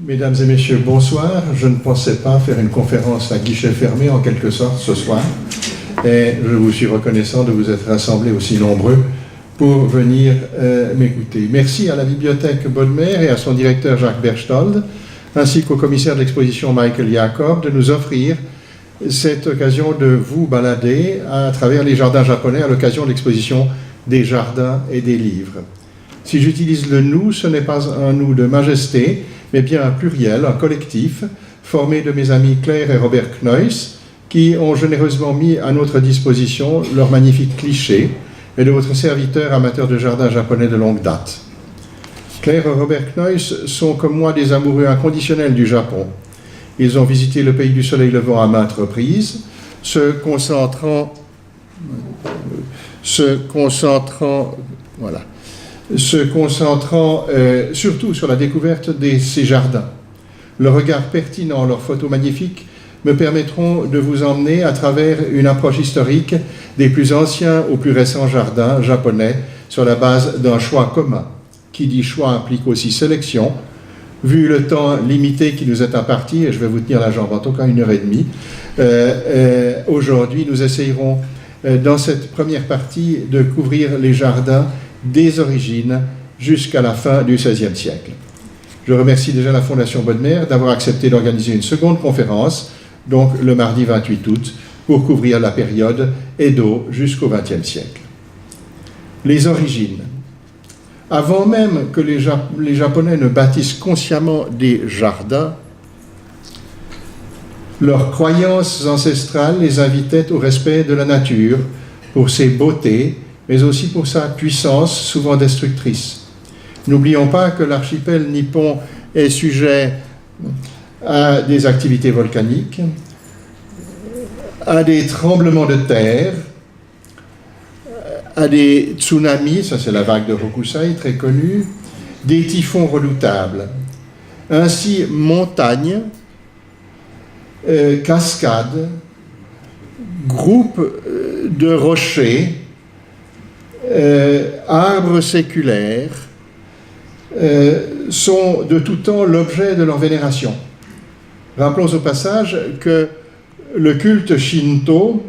Mesdames et messieurs, bonsoir. Je ne pensais pas faire une conférence à guichet fermé en quelque sorte ce soir. Et je vous suis reconnaissant de vous être rassemblés aussi nombreux pour venir m'écouter. Merci à la Bibliothèque Bodmer et à son directeur Jacques Berchtold, ainsi qu'au commissaire de l'exposition Michael Jacob, de nous offrir cette occasion de vous balader à travers les jardins japonais à l'occasion de l'exposition des jardins et des livres. Si j'utilise le « nous », ce n'est pas un « nous » de majesté, mais bien un pluriel, un collectif, formé de mes amis Claire et Robert Knois, qui ont généreusement mis à notre disposition leurs magnifiques clichés, et de votre serviteur amateur de jardin japonais de longue date. Claire et Robert Knois sont comme moi des amoureux inconditionnels du Japon. Ils ont visité le pays du soleil levant à maintes reprises, se concentrant surtout sur la découverte de ces jardins. Le regard pertinent, leurs photos magnifiques, me permettront de vous emmener à travers une approche historique des plus anciens aux plus récents jardins japonais sur la base d'un choix commun. Qui dit choix implique aussi sélection. Vu le temps limité qui nous est imparti, et je vais vous tenir la jambe en tout cas 1h30, aujourd'hui nous essayerons dans cette première partie de couvrir les jardins des origines jusqu'à la fin du XVIe siècle. Je remercie déjà la Fondation Bodmer d'avoir accepté d'organiser une seconde conférence, donc le mardi 28 août, pour couvrir la période Edo jusqu'au XXe siècle. Les origines. Avant même que les Japonais ne bâtissent consciemment des jardins, leurs croyances ancestrales les invitaient au respect de la nature pour ses beautés, mais aussi pour sa puissance souvent destructrice. N'oublions pas que l'archipel nippon est sujet à des activités volcaniques, à des tremblements de terre, à des tsunamis, ça c'est la vague de Hokusai très connue, des typhons redoutables. Ainsi, montagnes, cascades, groupes de rochers, arbres séculaires sont de tout temps l'objet de leur vénération. Rappelons au passage que le culte Shinto,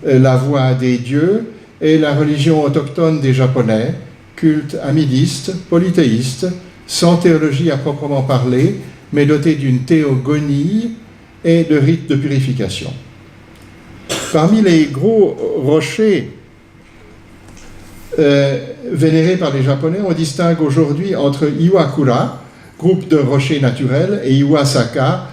la voie des dieux, est la religion autochtone des Japonais, culte amidiste, polythéiste, sans théologie à proprement parler, mais doté d'une théogonie et de rites de purification. Parmi les gros rochers vénérés par les Japonais, on distingue aujourd'hui entre Iwakura, groupe de rochers naturels, et Iwasaka,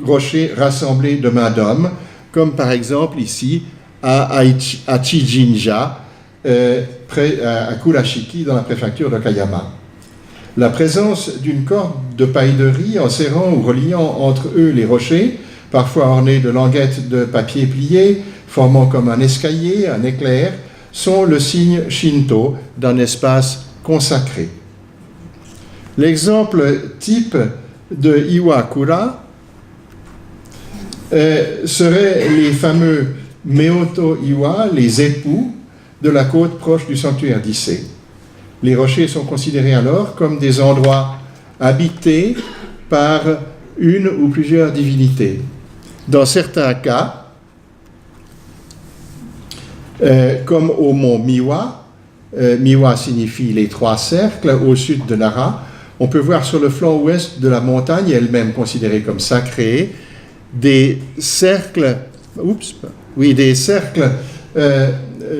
rochers rassemblés de main d'homme, comme par exemple ici à Achijinja, près à Kurashiki, dans la préfecture d'Okayama. La présence d'une corde de paille de riz enserrant ou reliant entre eux les rochers, parfois ornés de languettes de papier pliées, formant comme un escalier, un éclair, sont le signe shinto d'un espace consacré. L'exemple type de Iwakura serait les fameux Meoto-iwa, les époux de la côte proche du sanctuaire d'Issé. Les rochers sont considérés alors comme des endroits habités par une ou plusieurs divinités. Dans certains cas, comme au mont Miwa, Miwa signifie les trois cercles au sud de Nara, on peut voir sur le flanc ouest de la montagne, elle-même considérée comme sacrée, des cercles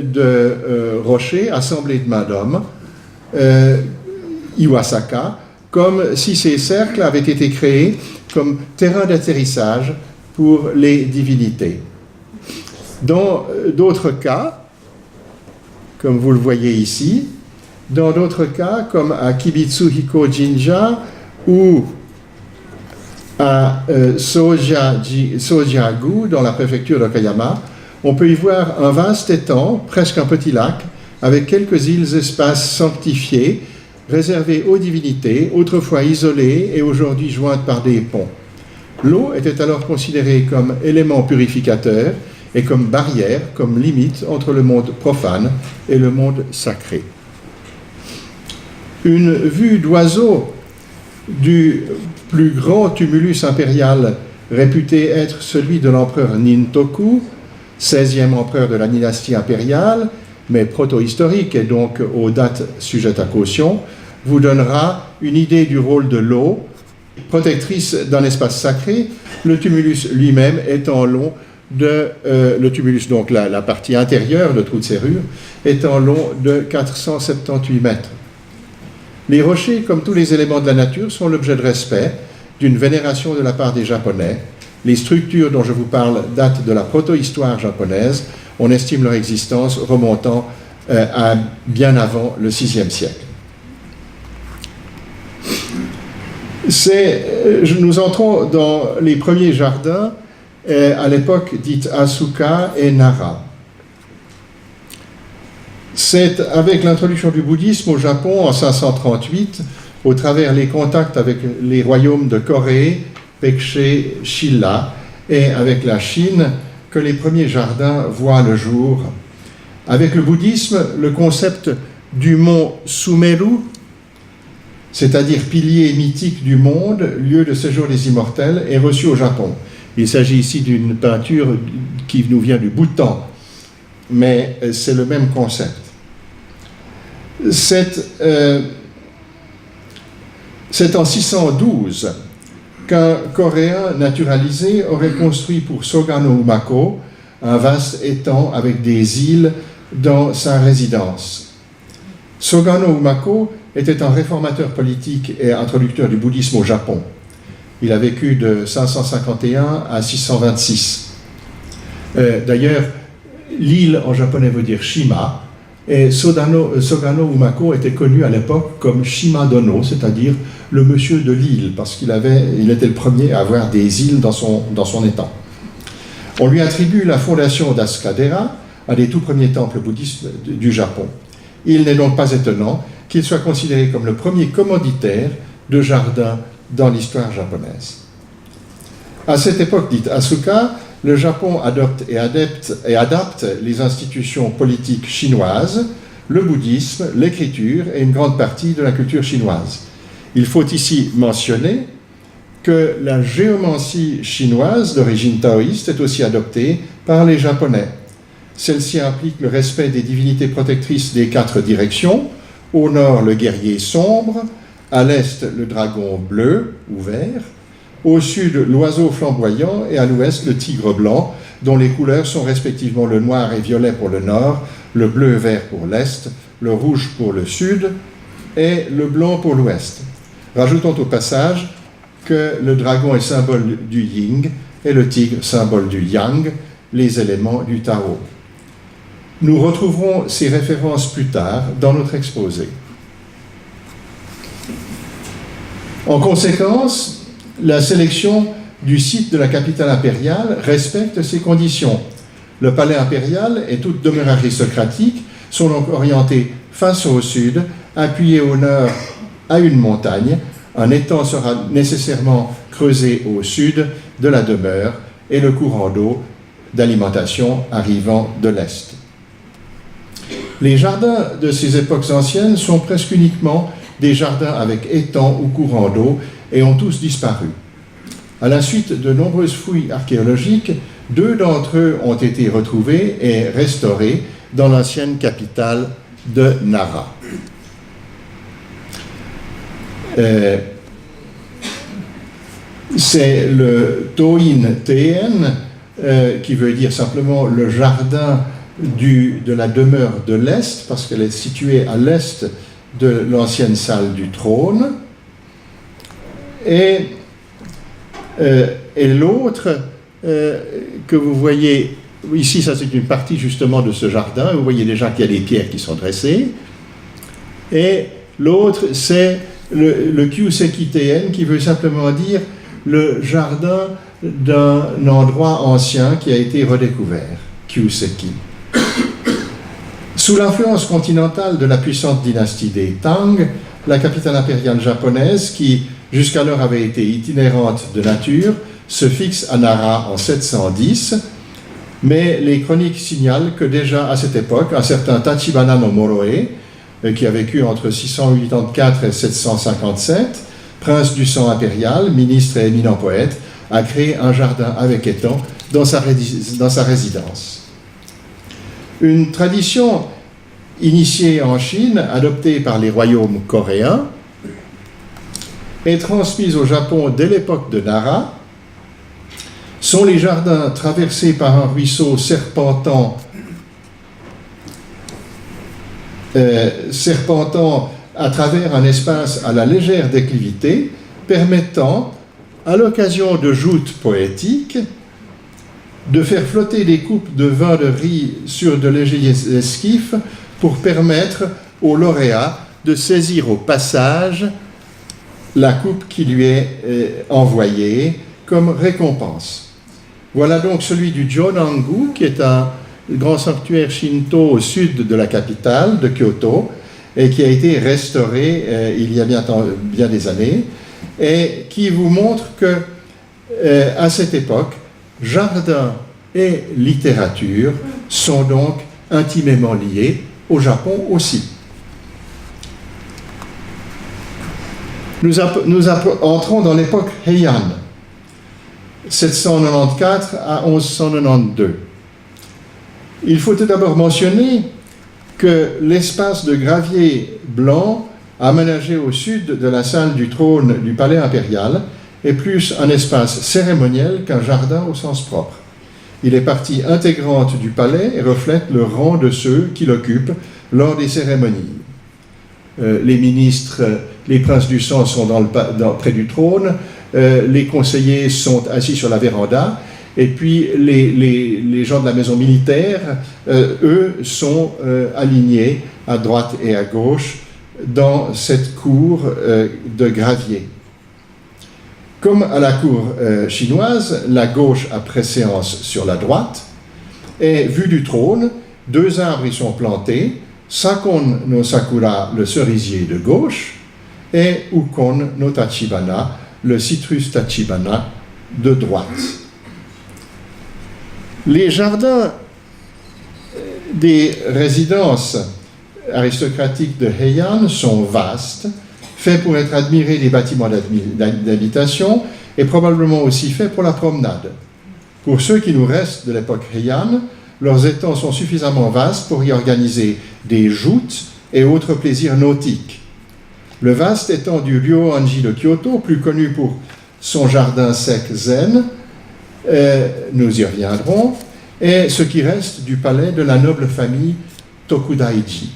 de rochers assemblés de main d'homme, Iwasaka, comme si ces cercles avaient été créés comme terrain d'atterrissage pour les divinités. Dans d'autres cas, comme vous le voyez ici, dans d'autres cas, comme à Kibitsuhiko Jinja ou à Sojagu, dans la préfecture d'Okayama, on peut y voir un vaste étang, presque un petit lac, avec quelques îles espaces sanctifiés, réservés aux divinités, autrefois isolées et aujourd'hui jointes par des ponts. L'eau était alors considérée comme élément purificateur et comme barrière, comme limite entre le monde profane et le monde sacré. Une vue d'oiseau du plus grand tumulus impérial réputé être celui de l'empereur Nintoku, 16e empereur de la dynastie impériale, mais proto-historique et donc aux dates sujettes à caution, vous donnera une idée du rôle de l'eau, protectrice d'un espace sacré, le tumulus lui-même étant long le tumulus, donc la partie intérieure, le trou de serrure, étant long de 478 mètres. Les rochers, comme tous les éléments de la nature, sont l'objet de respect, d'une vénération de la part des Japonais. Les structures dont je vous parle datent de la proto-histoire japonaise. On estime leur existence remontant à bien avant le VIe siècle. Nous entrons dans les premiers jardins à l'époque dite Asuka et Nara. C'est avec l'introduction du bouddhisme au Japon en 538, au travers les contacts avec les royaumes de Corée, Pekché, Shilla et avec la Chine, que les premiers jardins voient le jour. Avec le bouddhisme, le concept du mont Sumeru, c'est-à-dire pilier mythique du monde, lieu de séjour des immortels, est reçu au Japon. Il s'agit ici d'une peinture qui nous vient du Bhoutan, mais c'est le même concept. C'est en 612 qu'un Coréen naturalisé aurait construit pour Sogano Umako un vaste étang avec des îles dans sa résidence. Sogano Umako était un réformateur politique et introducteur du bouddhisme au Japon. Il a vécu de 551 à 626. D'ailleurs, l'île en japonais veut dire Shima, et Sogano Umako était connu à l'époque comme Shima Dono, c'est-à-dire le monsieur de l'île, parce qu'il était le premier à avoir des îles dans son étang. On lui attribue la fondation d'Asukadera, un des tout premiers temples bouddhistes du Japon. Il n'est donc pas étonnant qu'il soit considéré comme le premier commanditaire de jardins dans l'histoire japonaise. À cette époque dite Asuka, le Japon adopte et adapte les institutions politiques chinoises, le bouddhisme, l'écriture et une grande partie de la culture chinoise. Il faut ici mentionner que la géomancie chinoise d'origine taoïste est aussi adoptée par les Japonais. Celle-ci implique le respect des divinités protectrices des 4 directions, au nord le guerrier sombre, à l'est le dragon bleu ou vert, au sud l'oiseau flamboyant et à l'ouest le tigre blanc, dont les couleurs sont respectivement le noir et violet pour le nord, le bleu et vert pour l'est, le rouge pour le sud et le blanc pour l'ouest. Rajoutons au passage que le dragon est symbole du yin et le tigre symbole du yang, les éléments du Tao. Nous retrouverons ces références plus tard dans notre exposé. En conséquence, la sélection du site de la capitale impériale respecte ces conditions. Le palais impérial et toute demeure aristocratique sont donc orientés face au sud, appuyés au nord à une montagne. Un étang sera nécessairement creusé au sud de la demeure et le courant d'eau d'alimentation arrivant de l'est. Les jardins de ces époques anciennes sont presque uniquement des jardins avec étang ou courant d'eau et ont tous disparu. À la suite de nombreuses fouilles archéologiques, 2 d'entre eux ont été retrouvés et restaurés dans l'ancienne capitale de Nara. C'est le Toin-Teien, qui veut dire simplement le jardin de la demeure de l'Est, parce qu'elle est située à l'Est de l'ancienne salle du trône. Et l'autre que vous voyez ici, ça c'est une partie justement de ce jardin. Vous voyez déjà qu'il y a des pierres qui sont dressées. Et l'autre, c'est le Kyuseki-Teien, qui veut simplement dire le jardin d'un endroit ancien qui a été redécouvert, Kyuseki. Sous l'influence continentale de la puissante dynastie des Tang, la capitale impériale japonaise, qui jusqu'alors avait été itinérante de nature, se fixe à Nara en 710, mais les chroniques signalent que déjà à cette époque, un certain Tachibana no Moroe, qui a vécu entre 684 et 757, prince du sang impérial, ministre et éminent poète, a créé un jardin avec étang dans sa résidence. Une tradition initiée en Chine, adoptée par les royaumes coréens, est transmise au Japon dès l'époque de Nara, sont les jardins traversés par un ruisseau serpentant à travers un espace à la légère déclivité, permettant, à l'occasion de joutes poétiques, de faire flotter des coupes de vin de riz sur de légers esquifs pour permettre au lauréat de saisir au passage la coupe qui lui est envoyée comme récompense. Voilà donc celui du Jonangu, qui est un grand sanctuaire shinto au sud de la capitale, de Kyoto, et qui a été restauré il y a bien des années, et qui vous montre que, à cette époque, jardin et littérature sont donc intimement liés, au Japon aussi. Nous entrons dans l'époque Heian, 794 à 1192. Il faut tout d'abord mentionner que l'espace de gravier blanc aménagé au sud de la salle du trône du palais impérial est plus un espace cérémoniel qu'un jardin au sens propre. Il est partie intégrante du palais et reflète le rang de ceux qui l'occupent lors des cérémonies. Les ministres, les princes du sang sont près du trône, les conseillers sont assis sur la véranda, et puis les gens de la maison militaire, eux, sont alignés à droite et à gauche dans cette cour de gravier. Comme à la cour chinoise, la gauche a préséance sur la droite, et vue du trône, 2 arbres y sont plantés, Sakon no Sakura, le cerisier de gauche, et Ukon no Tachibana, le citrus Tachibana de droite. Les jardins des résidences aristocratiques de Heian sont vastes, faits pour être admirés des bâtiments d'habitation et probablement aussi faits pour la promenade. Pour ceux qui nous restent de l'époque Heian, leurs étangs sont suffisamment vastes pour y organiser des joutes et autres plaisirs nautiques. Le vaste étang du Ryoanji de Kyoto, plus connu pour son jardin sec zen, nous y reviendrons, est ce qui reste du palais de la noble famille Tokudaiji.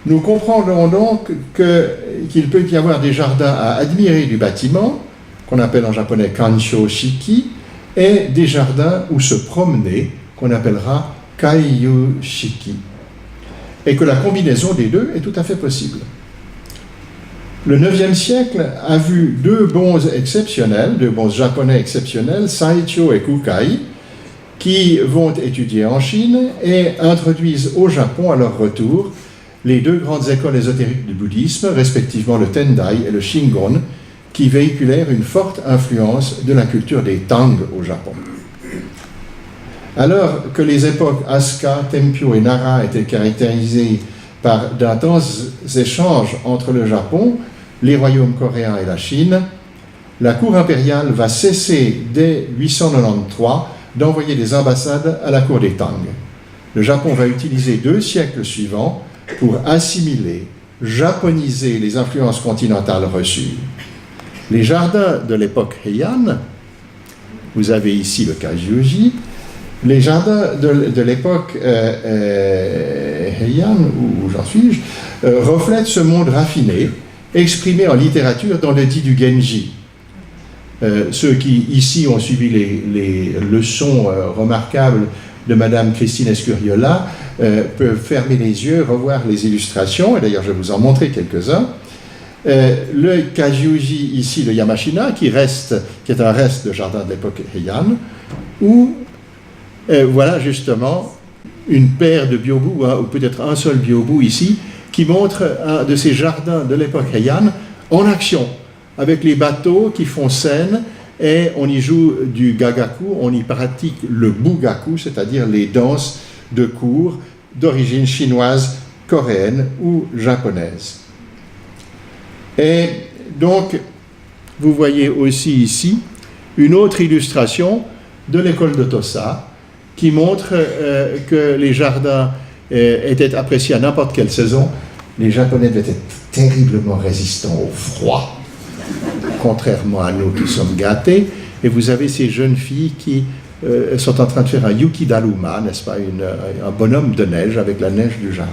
Nous comprendrons donc qu'il peut y avoir des jardins à admirer du bâtiment, qu'on appelle en japonais Kansho Shiki, et des jardins où se promener, qu'on appellera Kaiyu Shiki, et que la combinaison des deux est tout à fait possible. Le IXe siècle a vu 2 bons exceptionnels, 2 bons japonais exceptionnels, Saicho et Kukai, qui vont étudier en Chine et introduisent au Japon à leur retour les 2 grandes écoles ésotériques du bouddhisme, respectivement le Tendai et le Shingon, qui véhiculèrent une forte influence de la culture des Tang au Japon. Alors que les époques Asuka, Tempyo et Nara étaient caractérisées par d'intenses échanges entre le Japon, les royaumes coréens et la Chine, la cour impériale va cesser dès 893 d'envoyer des ambassades à la cour des Tang. Le Japon va utiliser 2 siècles suivants pour assimiler, japoniser les influences continentales reçues. Les jardins de l'époque Heian, vous avez ici le Kajuji, les jardins de l'époque Heian, où j'en suis-je, reflètent ce monde raffiné, exprimé en littérature dans le dit du Genji. Ceux qui ici ont suivi les leçons remarquables de Madame Christine Escuriola peuvent fermer les yeux, revoir les illustrations, et d'ailleurs je vais vous en montrer quelques-uns. Le Kajuji, ici le Yamashina, qui est un reste de jardin de l'époque Heian, où voilà justement une paire de byobu, ou peut-être un seul byobu ici, qui montre un de ces jardins de l'époque Heian en action, avec les bateaux qui font scène, et on y joue du gagaku, on y pratique le bugaku, c'est-à-dire les danses de cour d'origine chinoise, coréenne ou japonaise. Et donc, vous voyez aussi ici une autre illustration de l'école de Tossa qui montre que les jardins étaient appréciés à n'importe quelle saison. Les Japonais étaient terriblement résistants au froid, contrairement à nous qui sommes gâtés. Et vous avez ces jeunes filles qui sont en train de faire un yukidaruma, n'est-ce pas, un bonhomme de neige avec la neige du jardin.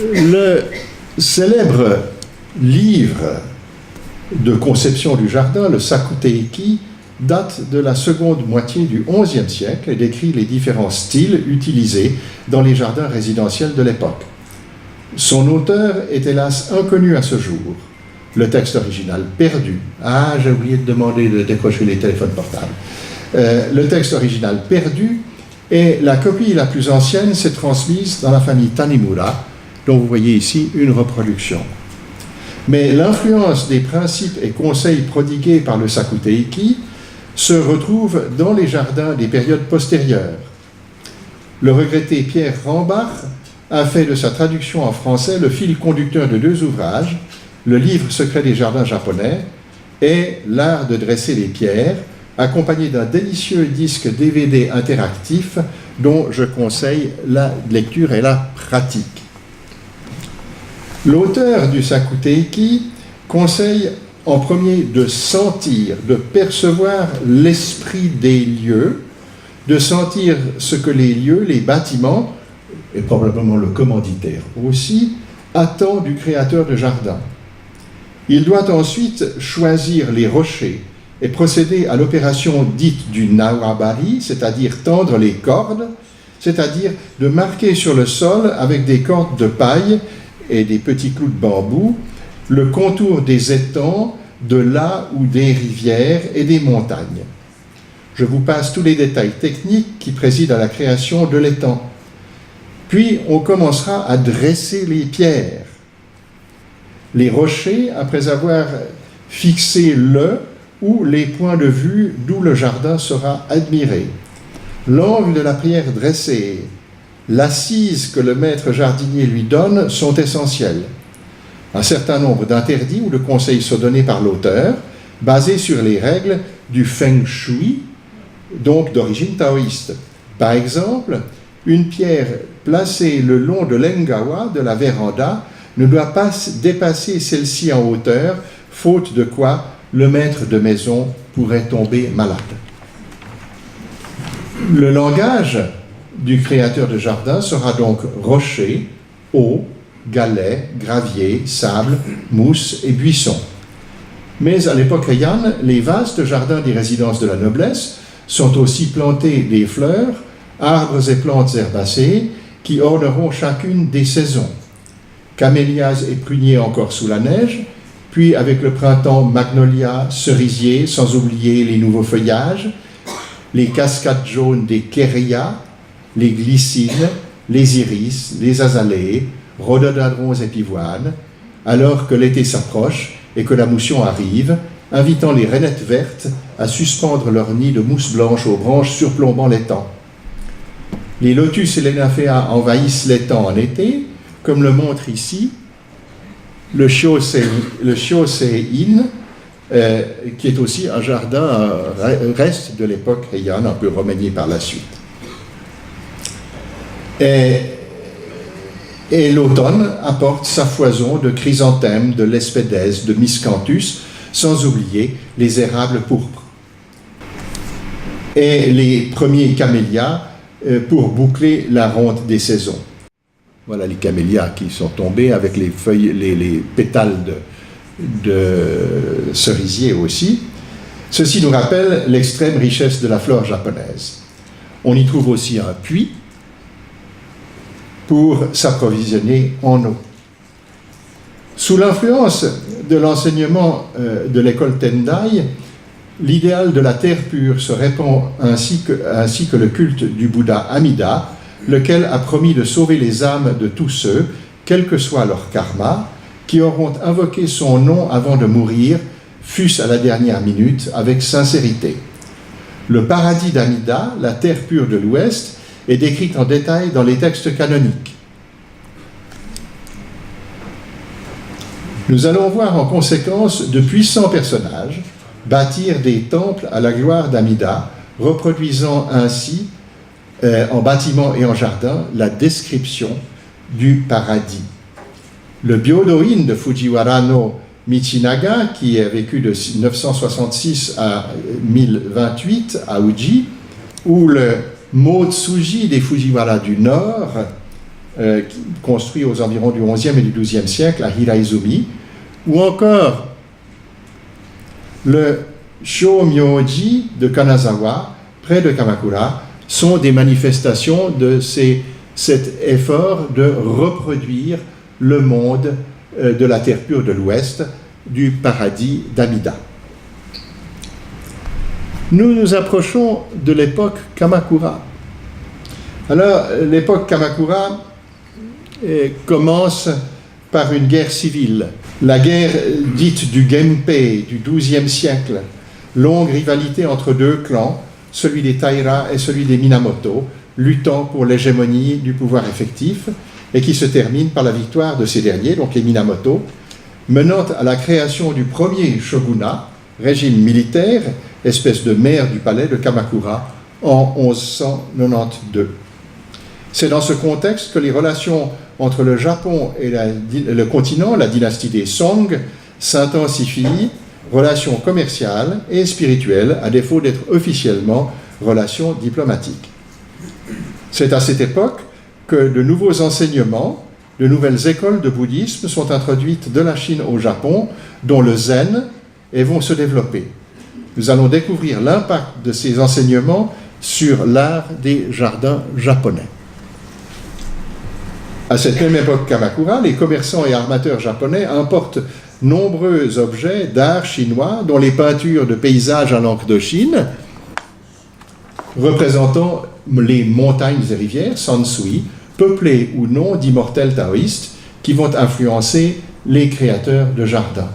Le célèbre livre de conception du jardin, le Sakuteiki, date de la seconde moitié du XIe siècle et décrit les différents styles utilisés dans les jardins résidentiels de l'époque. Son auteur est hélas inconnu à ce jour. Le texte original perdu. Ah, j'ai oublié de demander de décrocher les téléphones portables. Le texte original perdu et la copie la plus ancienne s'est transmise dans la famille Tanimura, dont vous voyez ici une reproduction. Mais l'influence des principes et conseils prodigués par le Sakuteiki se retrouve dans les jardins des périodes postérieures. Le regretté Pierre Rambach a fait de sa traduction en français le fil conducteur de deux ouvrages, le livre secret des jardins japonais et l'art de dresser les pierres, accompagné d'un délicieux disque DVD interactif dont je conseille la lecture et la pratique. L'auteur du Sakuteiki conseille en premier de sentir, de percevoir l'esprit des lieux, de sentir ce que les lieux, les bâtiments, et probablement le commanditaire aussi, attend du créateur de jardin. Il doit ensuite choisir les rochers et procéder à l'opération dite du nawabari, c'est-à-dire tendre les cordes, c'est-à-dire de marquer sur le sol avec des cordes de paille et des petits clous de bambou le contour des étangs, de là ou des rivières et des montagnes. Je vous passe tous les détails techniques qui président à la création de l'étang. Puis on commencera à dresser les pierres. Les rochers, après avoir fixé le ou les points de vue d'où le jardin sera admiré. L'angle de la pierre dressée, l'assise que le maître jardinier lui donne sont essentiels. Un certain nombre d'interdits ou de conseils sont donnés par l'auteur, basés sur les règles du Feng Shui, donc d'origine taoïste. Par exemple, une pierre placée le long de l'engawa de la véranda ne doit pas dépasser celle-ci en hauteur, faute de quoi le maître de maison pourrait tomber malade. Le langage du créateur de jardin sera donc rocher, eau, galets, gravier, sable, mousse et buissons. Mais à l'époque Heian, les vastes jardins des résidences de la noblesse sont aussi plantés des fleurs, arbres et plantes herbacées qui orneront chacune des saisons. Camélias et pruniers encore sous la neige, puis avec le printemps magnolias, cerisiers, sans oublier les nouveaux feuillages, les cascades jaunes des kéréas, les glycines, les iris, les azalées, rhododendrons et pivoines, alors que l'été s'approche et que la mousson arrive, invitant les rainettes vertes à suspendre leur nid de mousse blanche aux branches surplombant l'étang. Les lotus et les nymphéas envahissent l'étang en été, comme le montre ici le Shosei-in, qui est aussi un jardin, un reste de l'époque Heian, un peu remanié par la suite. Et l'automne apporte sa foison de chrysanthèmes, de lespédès, de miscanthus, sans oublier les érables pourpres. Et les premiers camélias pour boucler la ronde des saisons. Voilà les camélias qui sont tombés avec les feuilles, les pétales de cerisier aussi. Ceci nous rappelle l'extrême richesse de la flore japonaise. On y trouve aussi un puits pour s'approvisionner en eau. Sous l'influence de l'enseignement de l'école Tendai, l'idéal de la terre pure se répand ainsi que le culte du Bouddha Amida, lequel a promis de sauver les âmes de tous ceux, quel que soit leur karma, qui auront invoqué son nom avant de mourir, fût-ce à la dernière minute, avec sincérité. Le paradis d'Amida, la terre pure de l'Ouest, est décrite en détail dans les textes canoniques. Nous allons voir en conséquence de puissants personnages bâtir des temples à la gloire d'Amida, reproduisant ainsi, en bâtiment et en jardin, la description du paradis. Le Byodo-in de Fujiwara no Michinaga, qui a vécu de 966 à 1028 à Uji, ou le Motsuji des Fujiwara du Nord, construit aux environs du XIe et du XIIe siècle à Hiraizumi, ou encore le Shōmyōji de Kanazawa, près de Kamakura, sont des manifestations de cet effort de reproduire le monde de la terre pure de l'Ouest, du paradis d'Amida. Nous nous approchons de l'époque Kamakura. Alors, l'époque Kamakura commence par une guerre civile. La guerre dite du Genpei du XIIe siècle, longue rivalité entre deux clans, celui des Taira et celui des Minamoto, luttant pour l'hégémonie du pouvoir effectif, et qui se termine par la victoire de ces derniers, donc les Minamoto, menant à la création du premier shogunat, régime militaire, espèce de maire du palais de Kamakura, en 1192. C'est dans ce contexte que les relations entre le Japon et le continent, la dynastie des Song, s'intensifient, relations commerciales et spirituelles, à défaut d'être officiellement relations diplomatiques. C'est à cette époque que de nouveaux enseignements, de nouvelles écoles de bouddhisme sont introduites de la Chine au Japon, dont le zen, et vont se développer. Nous allons découvrir l'impact de ces enseignements sur l'art des jardins japonais. À cette même époque Kamakura, les commerçants et armateurs japonais importent nombreux objets d'art chinois, dont les peintures de paysages à l'encre de Chine, représentant les montagnes et rivières, Sansui, peuplées ou non d'immortels taoïstes, qui vont influencer les créateurs de jardins.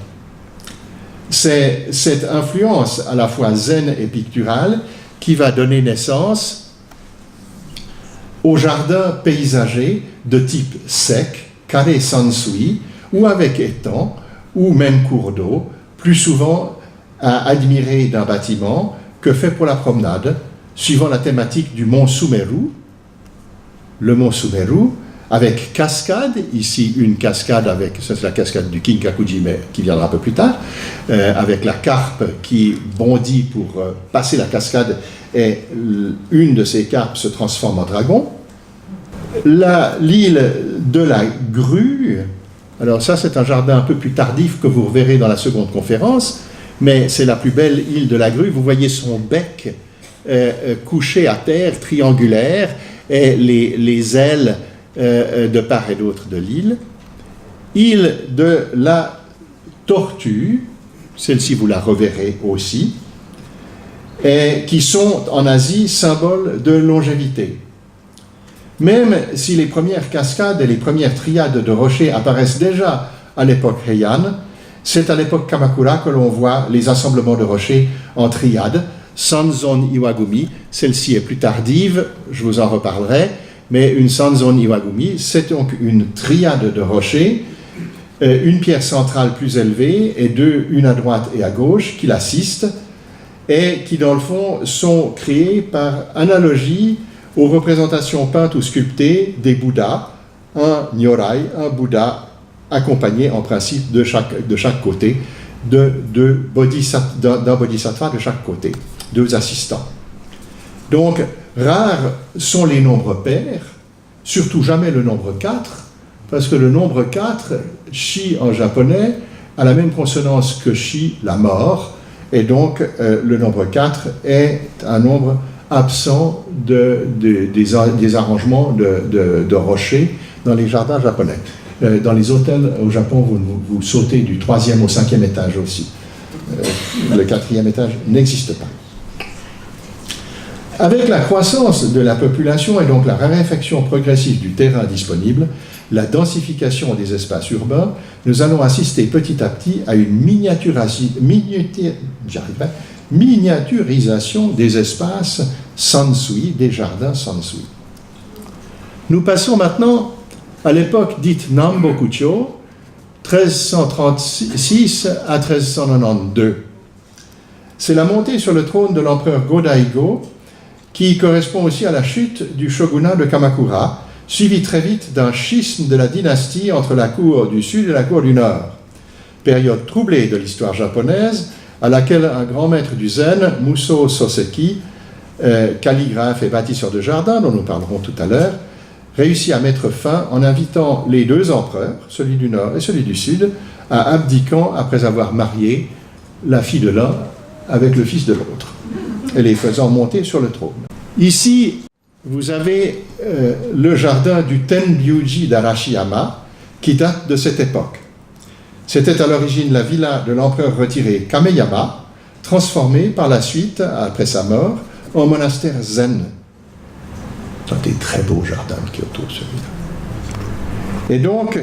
C'est cette influence à la fois zen et picturale qui va donner naissance aux jardins paysagers de type sec, kare sansui, ou avec étang, ou même cours d'eau, plus souvent à admirer d'un bâtiment que fait pour la promenade, suivant la thématique du mont Sumeru, le mont Sumeru, avec cascade, ici une cascade avec, ça c'est la cascade du Kinkakuji, mais qui viendra un peu plus tard, avec la carpe qui bondit pour passer la cascade, et une de ces carpes se transforme en dragon. L'île de la Grue, alors ça c'est un jardin un peu plus tardif que vous reverrez dans la seconde conférence, mais c'est la plus belle île de la Grue. Vous voyez son bec couché à terre, triangulaire, et les ailes de part et d'autre de l'île. Île de la Tortue, celle-ci vous la reverrez aussi, et qui sont en Asie symboles de longévité. Même si les premières cascades et les premières triades de rochers apparaissent déjà à l'époque Heian, c'est à l'époque Kamakura que l'on voit les assemblements de rochers en triades. Sanzon Iwagumi, celle-ci est plus tardive, je vous en reparlerai, mais une Sanzon Iwagumi, c'est donc une triade de rochers, une pierre centrale plus élevée et deux, une à droite et à gauche, qui l'assistent et qui, dans le fond, sont créés par analogie aux représentations peintes ou sculptées des Bouddhas, un Nyorai, un Bouddha accompagné en principe de chaque côté d'un bodhisattva de chaque côté, deux assistants. Donc, rares sont les nombres pairs, surtout jamais le nombre 4, parce que le nombre 4, shi en japonais, a la même consonance que shi, la mort, et donc le nombre 4 est un nombre absent des arrangements de rochers dans les jardins japonais. Dans les hôtels au Japon, vous sautez du 3e au 5e étage aussi. Le 4e étage n'existe pas. Avec la croissance de la population et donc la raréfaction progressive du terrain disponible, la densification des espaces urbains, nous allons assister petit à petit à une miniaturisation des espaces sansui, des jardins sansui. Nous passons maintenant à l'époque dite Nambokucho, 1336 à 1392. C'est la montée sur le trône de l'empereur Go-Daigo qui correspond aussi à la chute du shogunat de Kamakura, suivi très vite d'un schisme de la dynastie entre la cour du Sud et la cour du Nord. Période troublée de l'histoire japonaise, à laquelle un grand maître du zen, Musō Soseki, calligraphe et bâtisseur de jardins, dont nous parlerons tout à l'heure, réussit à mettre fin en invitant les deux empereurs, celui du Nord et celui du Sud, à abdiquant après avoir marié la fille de l'un avec le fils de l'autre, et les faisant monter sur le trône. Ici, vous avez le jardin du Tenryuji d'Arashiyama, qui date de cette époque. C'était à l'origine la villa de l'empereur retiré Kameyama, transformée par la suite, après sa mort, en monastère zen. C'est des très beaux jardins de Kyoto, celui-là. Et donc,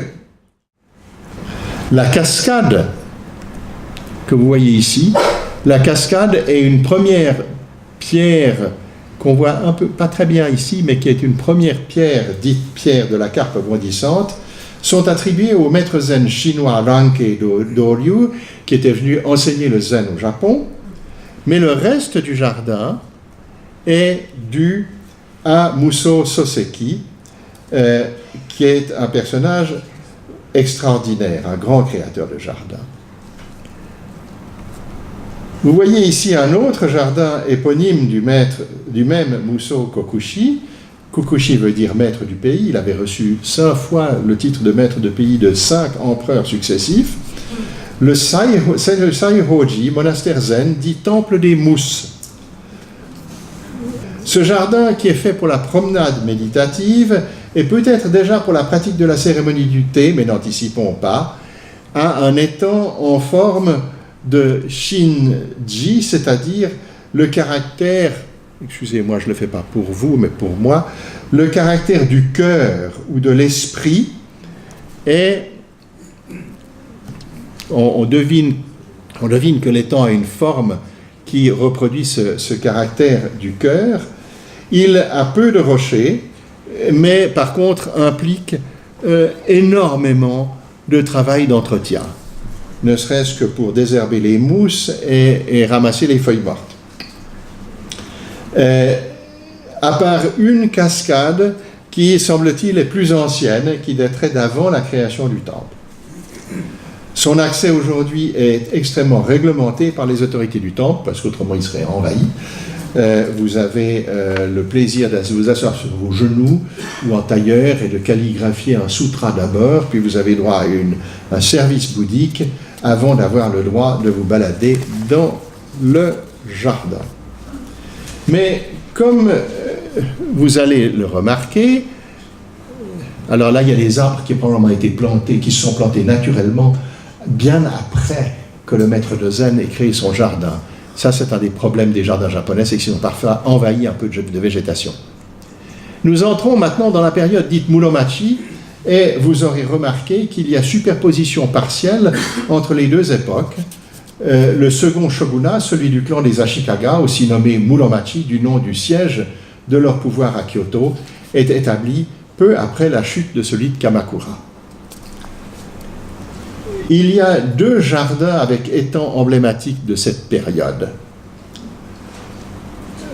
la cascade que vous voyez ici, la cascade est une première pierre qu'on voit un peu, pas très bien ici, mais qui est une première pierre, dite pierre de la carpe bondissante, sont attribuées au maître zen chinois Ranke Doryu, qui était venu enseigner le zen au Japon, mais le reste du jardin est dû à Musō Soseki, qui est un personnage extraordinaire, un grand créateur de jardin. Vous voyez ici un autre jardin éponyme du même Musō Kokushi. Kokushi veut dire maître du pays. Il avait reçu 5 fois le titre de maître de pays de 5 empereurs successifs. Le Saihoji, monastère zen, dit temple des mousses. Ce jardin, qui est fait pour la promenade méditative et peut-être déjà pour la pratique de la cérémonie du thé, mais n'anticipons pas, a un étang en forme de Shinji, c'est-à-dire le caractère, excusez-moi, je ne le fais pas pour vous, mais pour moi, le caractère du cœur ou de l'esprit est, on devine que l'étang a une forme qui reproduit ce caractère du cœur. Il a peu de rochers, mais par contre implique énormément de travail d'entretien, ne serait-ce que pour désherber les mousses et ramasser les feuilles mortes. À part une cascade qui, semble-t-il, est plus ancienne, qui daterait d'avant la création du temple. Son accès aujourd'hui est extrêmement réglementé par les autorités du temple, parce qu'autrement il serait envahi. Vous avez le plaisir de vous asseoir sur vos genoux ou en tailleur et de calligraphier un sutra d'abord, puis vous avez droit à un service bouddhique avant d'avoir le droit de vous balader dans le jardin. Mais comme vous allez le remarquer, alors là il y a des arbres qui probablement été plantés, qui se sont plantés naturellement bien après que le maître de zen ait créé son jardin. Ça, c'est un des problèmes des jardins japonais, c'est qu'ils sont parfois envahis un peu de végétation. Nous entrons maintenant dans la période dite Muromachi, et vous aurez remarqué qu'il y a superposition partielle entre les deux époques. Le second shogunat, celui du clan des Ashikaga, aussi nommé Muromachi du nom du siège de leur pouvoir à Kyoto, est établi peu après la chute de celui de Kamakura. Il y a 2 jardins avec étangs emblématiques de cette période.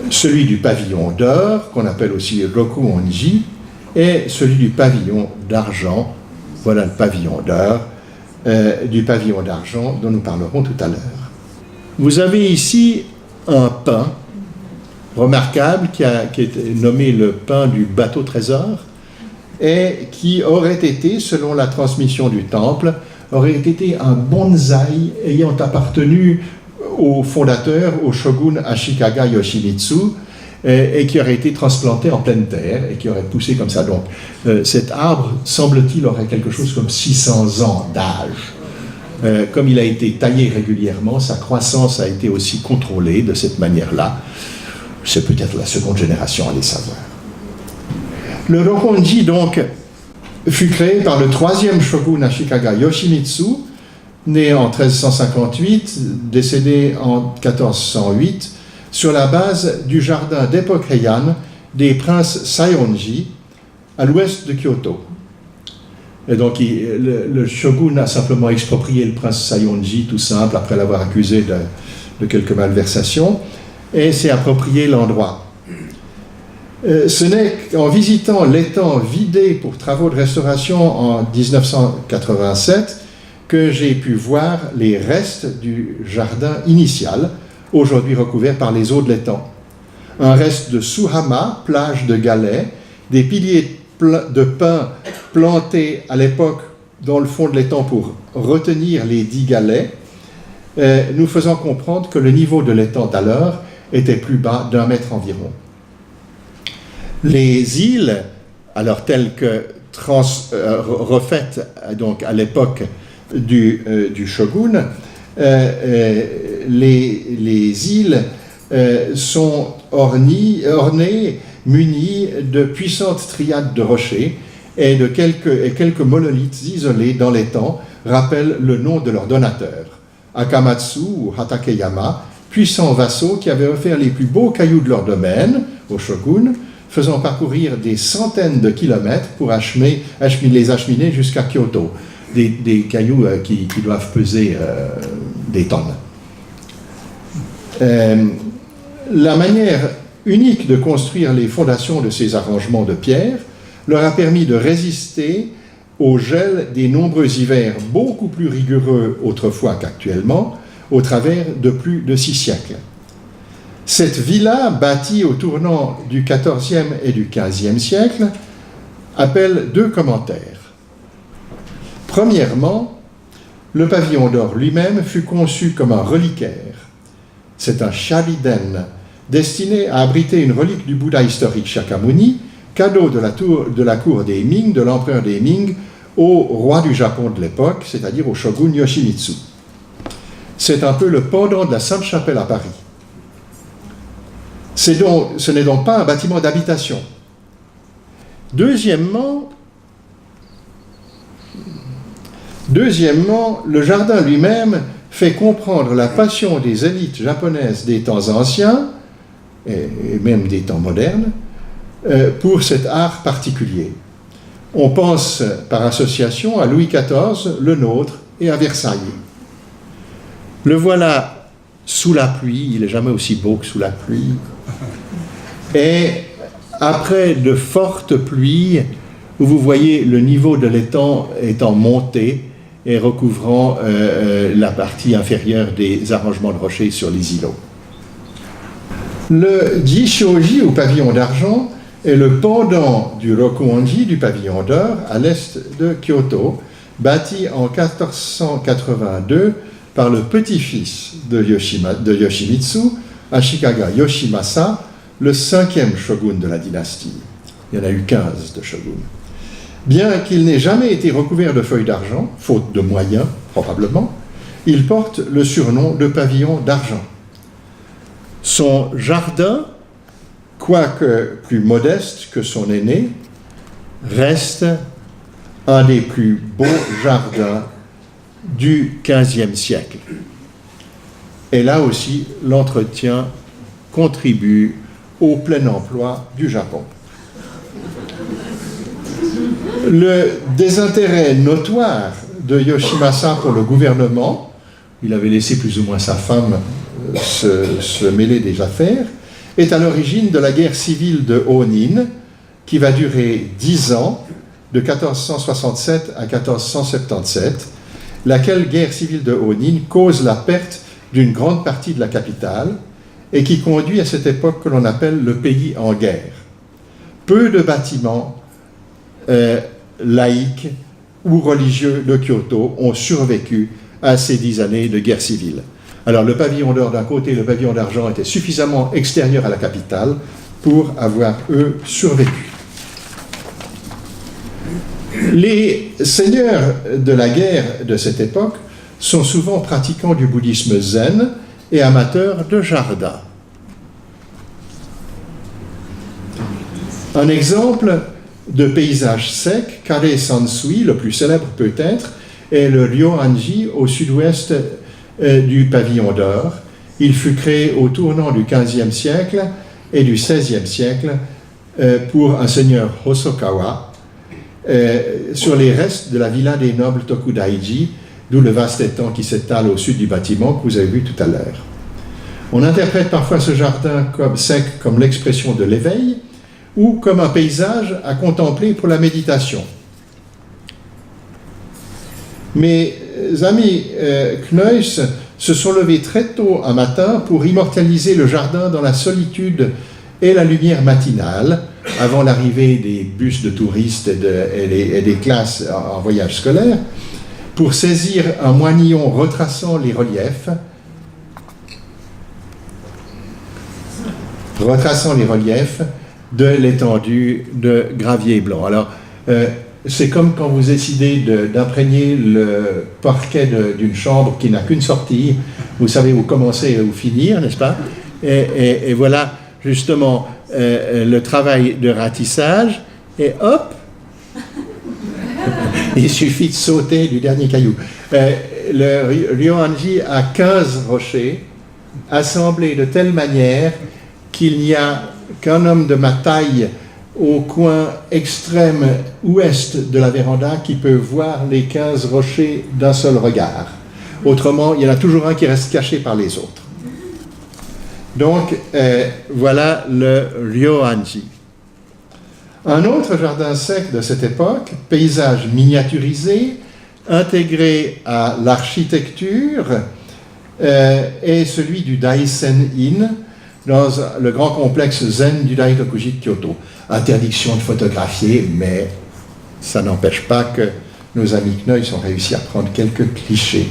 Celui du pavillon d'or, qu'on appelle aussi Rokuonji, et celui du pavillon d'argent. Voilà le pavillon d'or, du pavillon d'argent dont nous parlerons tout à l'heure. Vous avez ici un pin remarquable qui est nommé le pin du bateau trésor et qui aurait été, selon la transmission du temple, aurait été un bonsaï ayant appartenu au fondateur, au shogun Ashikaga Yoshimitsu, et qui aurait été transplanté en pleine terre et qui aurait poussé comme ça. Donc cet arbre, semble-t-il, aurait quelque chose comme 600 ans d'âge. Comme il a été taillé régulièrement, sa croissance a été aussi contrôlée de cette manière-là. C'est peut-être la seconde génération à les savoir. Le Rokonji, donc, fut créé par le 3e shogun Ashikaga Yoshimitsu, né en 1358, décédé en 1408, sur la base du jardin d'époque Heian des princes Saionji, à l'ouest de Kyoto. Et donc le shogun a simplement exproprié le prince Sayonji, tout simple, après l'avoir accusé de quelques malversations, et s'est approprié l'endroit. Ce n'est qu'en visitant l'étang vidé pour travaux de restauration en 1987 que j'ai pu voir les restes du jardin initial, aujourd'hui recouvert par les eaux de l'étang. Un reste de suhama, plage de galets, des piliers de pin plantés à l'époque dans le fond de l'étang pour retenir les 10 galets, nous faisant comprendre que le niveau de l'étang d'alors était plus bas d'1 mètre environ. Les îles, alors telles que refaites donc à l'époque du shogun, les îles sont ornées, munies de puissantes triades de rochers et quelques monolithes isolés dans l'étang rappellent le nom de leur donateur, Akamatsu ou Hatakeyama, puissants vassaux qui avaient offert les plus beaux cailloux de leur domaine au shogun, faisant parcourir des centaines de kilomètres pour les acheminer jusqu'à Kyoto, des cailloux qui doivent peser des tonnes. La manière unique de construire les fondations de ces arrangements de pierre leur a permis de résister au gel des nombreux hivers beaucoup plus rigoureux autrefois qu'actuellement, au travers de plus de 6 siècles. Cette villa, bâtie au tournant du XIVe et du XVe siècle, appelle 2 commentaires. Premièrement, le pavillon d'or lui-même fut conçu comme un reliquaire. C'est un shaliden destiné à abriter une relique du Bouddha historique Shakyamuni, cadeau de la cour des Ming, de l'empereur des Ming, au roi du Japon de l'époque, c'est-à-dire au shogun Yoshimitsu. C'est un peu le pendant de la Sainte-Chapelle à Paris. Ce n'est donc pas un bâtiment d'habitation. Deuxièmement, le jardin lui-même fait comprendre la passion des élites japonaises des temps anciens, et même des temps modernes, pour cet art particulier. On pense par association à Louis XIV, le nôtre, et à Versailles. Le voilà sous la pluie, il n'est jamais aussi beau que sous la pluie, et après de fortes pluies, où vous voyez le niveau de l'étang étant monté et recouvrant la partie inférieure des arrangements de rochers sur les îlots. Le Jishoji, ou pavillon d'argent, est le pendant du Rokuonji, du pavillon d'or, à l'est de Kyoto, bâti en 1482 par le petit-fils de Yoshimitsu, Ashikaga Yoshimasa, le 5e shogun de la dynastie. Il y en a eu 15 de shoguns. Bien qu'il n'ait jamais été recouvert de feuilles d'argent, faute de moyens probablement, il porte le surnom de pavillon d'argent. Son jardin, quoique plus modeste que son aîné, reste un des plus beaux jardins du XVe siècle. Et là aussi, l'entretien contribue au plein emploi du Japon. Le désintérêt notoire de Yoshimasa pour le gouvernement, il avait laissé plus ou moins sa femme se mêler des affaires, est à l'origine de la guerre civile de Honin, qui va durer 10 ans, de 1467 à 1477, laquelle guerre civile de Honin cause la perte d'une grande partie de la capitale et qui conduit à cette époque que l'on appelle le pays en guerre. Peu de bâtiments laïques ou religieux de Kyoto ont survécu à ces 10 années de guerre civile. Alors le pavillon d'or d'un côté et le pavillon d'argent étaient suffisamment extérieurs à la capitale pour avoir, eux, survécu. Les seigneurs de la guerre de cette époque sont souvent pratiquants du bouddhisme zen et amateurs de jardin. Un exemple de paysage sec, Kare Sansui, le plus célèbre peut-être, est le Ryoanji au sud-ouest du pavillon d'or. Il fut créé au tournant du XVe siècle et du XVIe siècle pour un seigneur Hosokawa sur les restes de la villa des nobles Tokudaiji, d'où le vaste étang qui s'étale au sud du bâtiment que vous avez vu tout à l'heure. On interprète parfois ce jardin sec comme l'expression de l'éveil ou comme un paysage à contempler pour la méditation. Mes amis Kneuss se sont levés très tôt un matin pour immortaliser le jardin dans la solitude et la lumière matinale, avant l'arrivée des bus de touristes et des classes en voyage scolaire, pour saisir un moinillon retraçant les reliefs de l'étendue de gravier blanc. Alors, c'est comme quand vous décidez d'imprégner le parquet d'une chambre qui n'a qu'une sortie, vous savez où commencer et où finir, n'est-ce pas? Et voilà justement le travail de ratissage, et hop, il suffit de sauter du dernier caillou. Le Ryoanji a 15 rochers assemblés de telle manière qu'il n'y a qu'un homme de ma taille au coin extrême ouest de la véranda qui peut voir les 15 rochers d'un seul regard. Autrement, il y en a toujours un qui reste caché par les autres. Donc, voilà le Ryoanji. Un autre jardin sec de cette époque, paysage miniaturisé, intégré à l'architecture, est celui du Daisen-in, dans le grand complexe zen du Daitokuji de Kyoto. Interdiction de photographier, mais ça n'empêche pas que nos amis Kneuss ont réussi à prendre quelques clichés.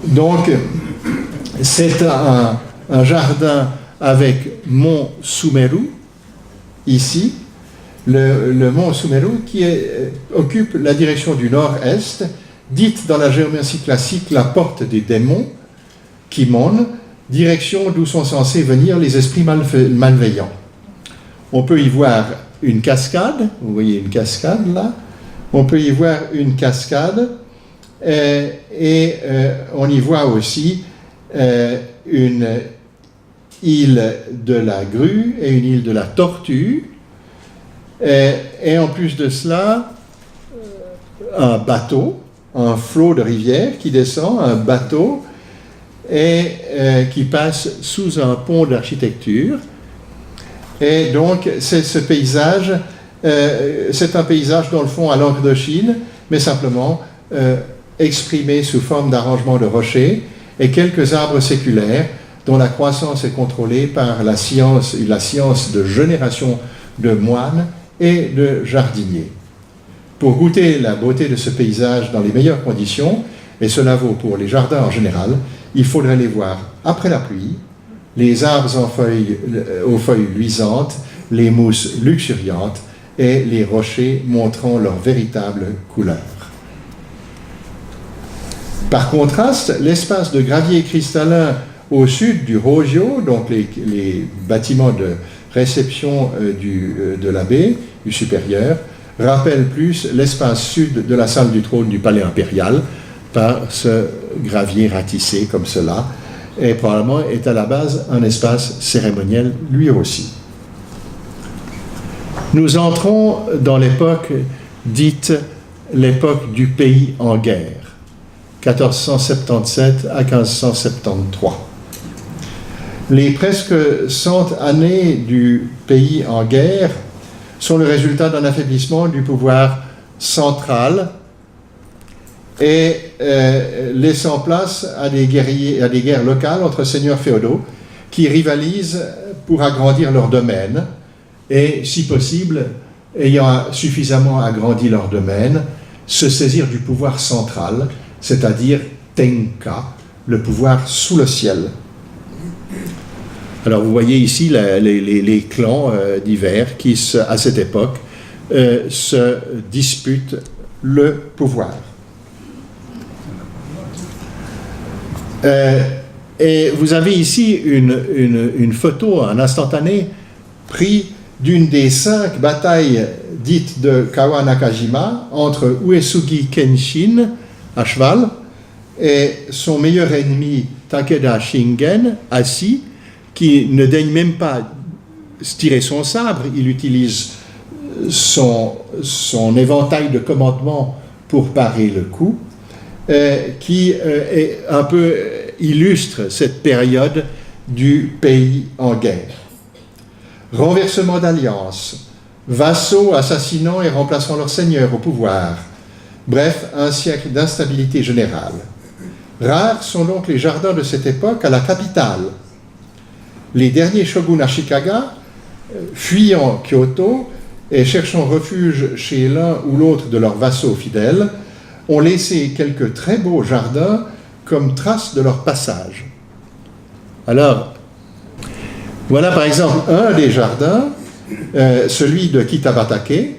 Donc, c'est un jardin avec mont Sumeru, ici, le mont Sumeru qui occupe la direction du nord-est, dite dans la géométrie classique la porte des démons, Kimon, direction d'où sont censés venir les esprits malveillants. On peut y voir une cascade, vous voyez une cascade là, on peut y voir une cascade, et on y voit aussi une île de la grue et une île de la tortue, et en plus de cela, un bateau, un flot de rivière qui descend, un bateau, et qui passe sous un pont d'architecture. Et donc, c'est ce paysage, c'est un paysage dans le fond à l'encre de Chine, mais simplement exprimé sous forme d'arrangement de rochers et quelques arbres séculaires dont la croissance est contrôlée par la science de génération de moines et de jardiniers. Pour goûter la beauté de ce paysage dans les meilleures conditions, et cela vaut pour les jardins en général, il faudrait les voir après la pluie, les arbres aux feuilles luisantes, les mousses luxuriantes et les rochers montrant leur véritable couleur. Par contraste, l'espace de gravier cristallin au sud du Rogio, donc les bâtiments de réception de la baie, du supérieur, rappelle plus l'espace sud de la salle du trône du palais impérial par ce gravier ratissé comme cela, et probablement est à la base un espace cérémoniel lui aussi. Nous entrons dans l'époque dite l'époque du pays en guerre, 1477 à 1573. Les presque 100 années du pays en guerre sont le résultat d'un affaiblissement du pouvoir central et laissant place à des guerres locales entre seigneurs féodaux qui rivalisent pour agrandir leur domaine et, si possible, ayant suffisamment agrandi leur domaine, se saisir du pouvoir central, c'est-à-dire Tenka, le pouvoir sous le ciel. Alors vous voyez ici les clans divers qui, à cette époque, se disputent le pouvoir. Et vous avez ici une photo, un instantané, pris d'une des 5 batailles dites de Kawa Nakajima entre Uesugi Kenshin, à cheval, et son meilleur ennemi Takeda Shingen, assis, qui ne daigne même pas tirer son sabre, il utilise son éventail de commandements pour parer le coup, qui est un peu illustre cette période du pays en guerre. Renversement d'alliance, vassaux assassinant et remplaçant leur seigneur au pouvoir, bref, un siècle d'instabilité générale. Rares sont donc les jardins de cette époque à la capitale. Les derniers shoguns Ashikaga, fuyant Kyoto et cherchant refuge chez l'un ou l'autre de leurs vassaux fidèles, ont laissé quelques très beaux jardins comme trace de leur passage. Alors, voilà par exemple un des jardins, celui de Kitabatake.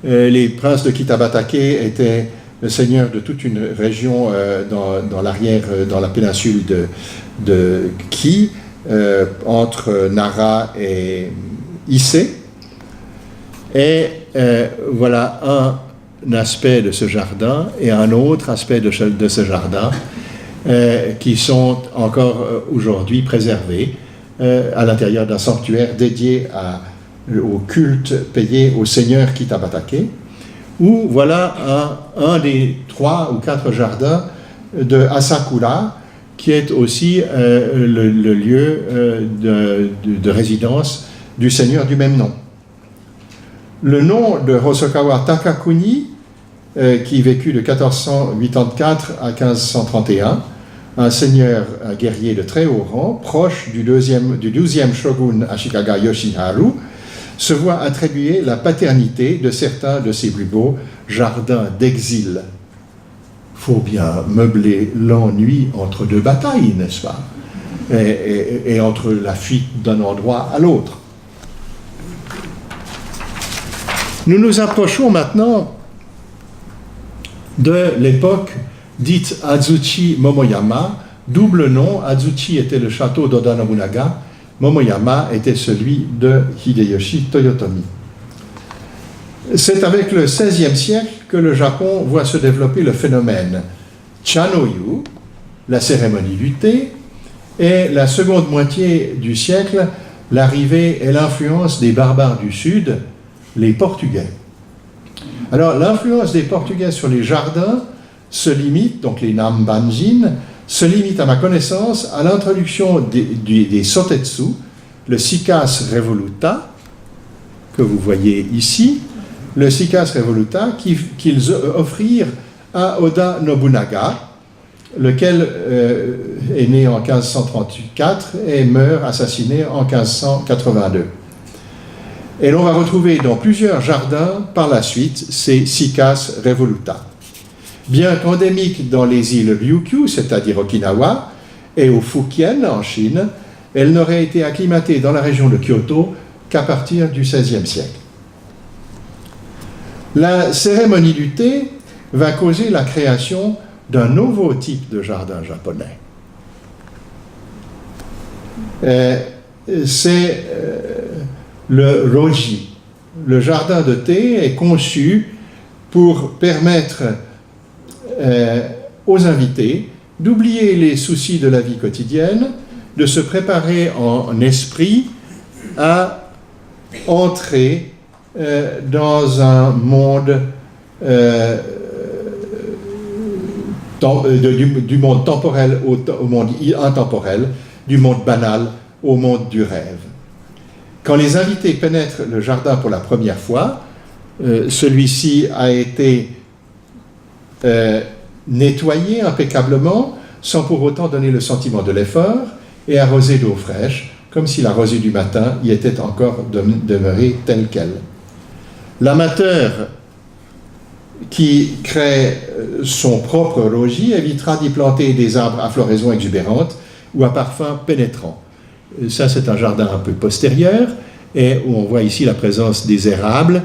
Les princes de Kitabatake étaient le seigneur de toute une région dans la péninsule de Ki, entre Nara et Ise. Et voilà un aspect de ce jardin et un autre aspect de ce jardin qui sont encore aujourd'hui préservés à l'intérieur d'un sanctuaire dédié au culte payé au seigneur Kitabatake, ou voilà un des 3 ou 4 jardins de Asakura, qui est aussi le lieu de résidence du seigneur du même nom. Le nom de Hosokawa Takakuni, qui vécut de 1484 à 1531, un seigneur, un guerrier de très haut rang, proche du 12e shogun Ashikaga Yoshiharu, se voit attribuer la paternité de certains de ses plus beaux jardins d'exil. Faut bien meubler l'ennui entre 2 batailles, n'est-ce pas, et entre la fuite d'un endroit à l'autre. Nous nous approchons maintenant de l'époque dite Azuchi Momoyama. Double nom, Azuchi était le château d'Oda Nobunaga, Momoyama était celui de Hideyoshi Toyotomi. C'est avec le XVIe siècle que le Japon voit se développer le phénomène Chanoyu, la cérémonie du thé, et la seconde moitié du siècle, l'arrivée et l'influence des barbares du Sud, les Portugais. Alors, l'influence des Portugais sur les jardins se limite, donc les Nambanjin, se limite à ma connaissance à l'introduction des sotetsu, le Cycas revoluta, que vous voyez ici, le Cycas revoluta qu'ils offrirent à Oda Nobunaga, lequel est né en 1534 et meurt assassiné en 1582. Et l'on va retrouver dans plusieurs jardins par la suite ces Cycas revoluta. Bien qu'endémique dans les îles Ryukyu, c'est-à-dire Okinawa, et au Fukien en Chine, elle n'aurait été acclimatée dans la région de Kyoto qu'à partir du XVIe siècle. La cérémonie du thé va causer la création d'un nouveau type de jardin japonais. C'est le roji. Le jardin de thé est conçu pour permettre aux invités d'oublier les soucis de la vie quotidienne, de se préparer en esprit à entrer dans un monde du monde temporel au monde intemporel, du monde banal au monde du rêve. Quand les invités pénètrent le jardin pour la première fois, celui-ci a été nettoyé impeccablement, sans pour autant donner le sentiment de l'effort, et arrosé d'eau fraîche, comme si la rosée du matin y était encore demeurée telle qu'elle. L'amateur qui crée son propre logis évitera d'y planter des arbres à floraison exubérante ou à parfum pénétrant. Ça, c'est un jardin un peu postérieur, et où on voit ici la présence des érables,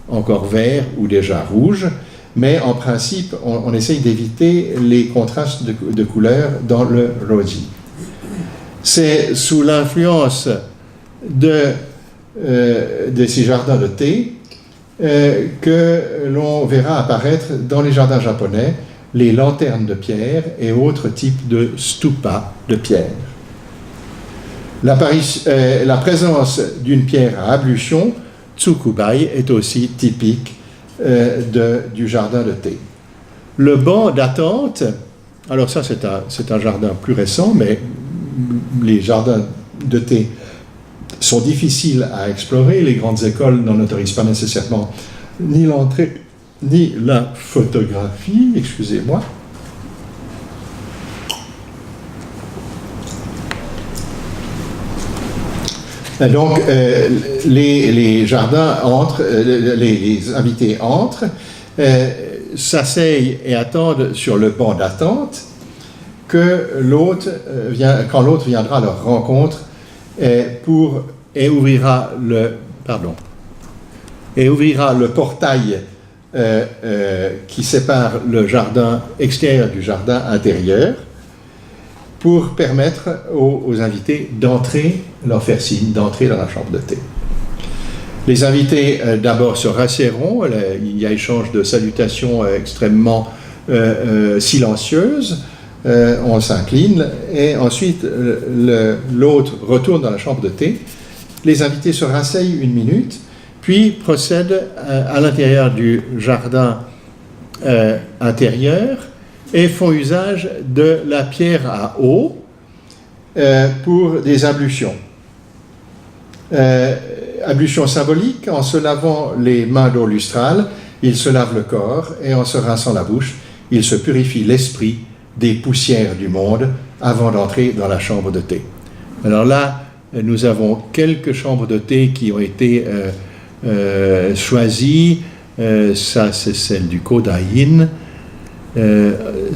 encore verts ou déjà rouges, mais en principe, on essaye d'éviter les contrastes de couleurs dans le roji. C'est sous l'influence de ces jardins de thé que l'on verra apparaître dans les jardins japonais les lanternes de pierre et autres types de stupa de pierre. La présence d'une pierre à ablution Tsukubai est aussi typique du jardin de thé. Le banc d'attente, alors ça c'est un jardin plus récent, mais les jardins de thé sont difficiles à explorer. Les grandes écoles n'en autorisent pas nécessairement ni l'entrée ni la photographie, excusez-moi. Donc, les jardins entrent, les invités entrent, s'asseyent et attendent sur le banc d'attente que quand l'autre viendra à leur rencontre et ouvrira le portail qui sépare le jardin extérieur du jardin intérieur, pour permettre aux invités d'entrer, leur faire signe d'entrer dans la chambre de thé. Les invités d'abord se rasserront, il y a échange de salutations extrêmement silencieuses, on s'incline et ensuite l'autre retourne dans la chambre de thé. Les invités se rasseyent 1 minute, puis procèdent à l'intérieur du jardin intérieur et font usage de la pierre à eau pour des ablutions. Ablutions symboliques, en se lavant les mains d'eau lustrale, ils se lavent le corps et en se rinçant la bouche, ils se purifient l'esprit des poussières du monde avant d'entrer dans la chambre de thé. Alors là, nous avons quelques chambres de thé qui ont été choisies. Ça, c'est celle du Kodain.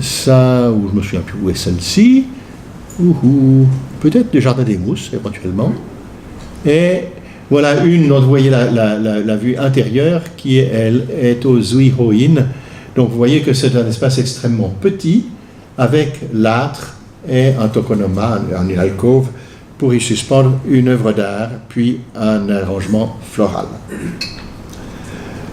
Ça, où je me souviens plus où est celle-ci, peut-être le jardin des mousses éventuellement, et voilà une dont vous voyez la vue intérieure qui elle est au Zuihoin. Donc vous voyez que c'est un espace extrêmement petit avec l'âtre et un tokonoma, une alcôve pour y suspendre une œuvre d'art puis un arrangement floral.